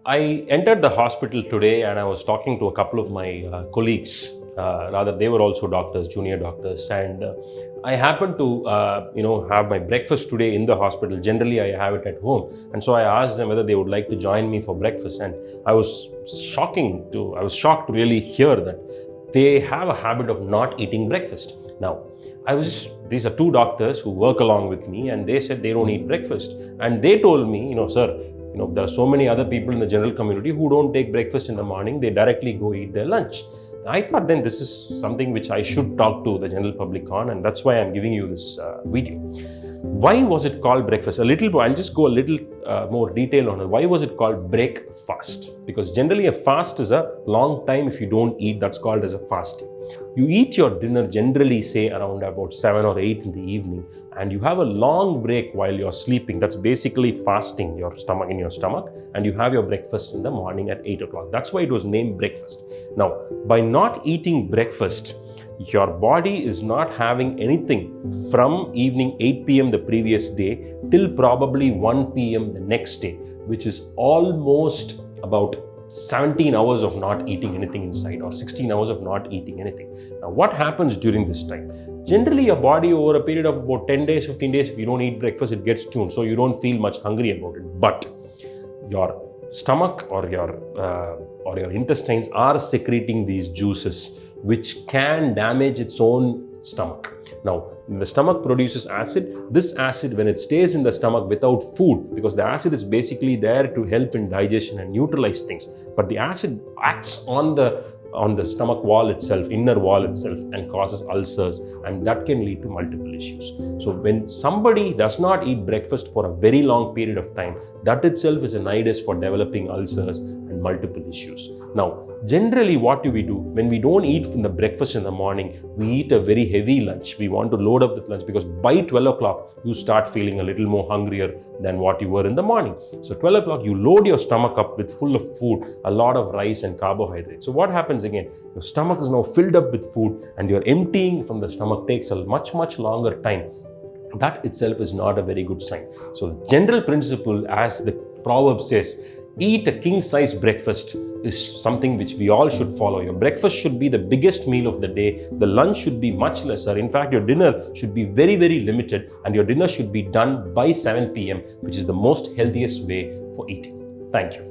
I entered the hospital today and I was talking to a couple of my colleagues. Rather, they were also doctors, junior doctors, and I happened to, have my breakfast today in the hospital. Generally, I have it at home, and so I asked them whether they would like to join me for breakfast. And I was shocked to really hear that they have a habit of not eating breakfast. Now, these are two doctors who work along with me, and they said they don't eat breakfast, and they told me, sir, there are so many other people in the general community who don't take breakfast in the morning. They directly go eat their lunch. I thought then this is something which I should talk to the general public on, and that's why I'm giving you this video. Why was it called breakfast? I'll just go a little more detail on it. Why was it called breakfast? Because generally a fast is a long time if you don't eat. That's called as a fasting. You eat your dinner generally say around about 7 or 8 in the evening, and you have a long break while you're sleeping. That's basically fasting your stomach, and you have your breakfast in the morning at 8 o'clock. That's why it was named breakfast. Now, by not eating breakfast, your body is not having anything from evening 8 p.m. the previous day till probably 1 p.m. the next day, which is almost about 17 hours of not eating anything inside, or 16 hours of not eating anything. Now, what happens during this time? Generally, your body over a period of about 10 days, 15 days, if you don't eat breakfast, it gets tuned, so you don't feel much hungry about it. But your stomach or your intestines are secreting these juices, which can damage its own stomach. Now, the stomach produces acid. This acid, when it stays in the stomach without food, because the acid is basically there to help in digestion and neutralize things, but the acid acts on the stomach wall itself, inner wall itself, and causes ulcers, and that can lead to multiple issues. So when somebody does not eat breakfast for a very long period of time, that itself is a nidus for developing ulcers and multiple issues. Now, generally what do? When we don't eat from the breakfast in the morning, we eat a very heavy lunch. We want to load up with lunch because by 12 o'clock, you start feeling a little more hungrier than what you were in the morning. So 12 o'clock, you load your stomach up with full of food, a lot of rice and carbohydrates. So what happens again? Your stomach is now filled up with food, and your emptying from the stomach takes a much, much longer time. That itself is not a very good sign. So the general principle, as the proverb says, eat a king-size breakfast, is something which we all should follow. Your breakfast should be the biggest meal of the day. The lunch should be much lesser. In fact, your dinner should be very, very limited, and your dinner should be done by 7 p.m., which is the most healthiest way for eating. Thank you.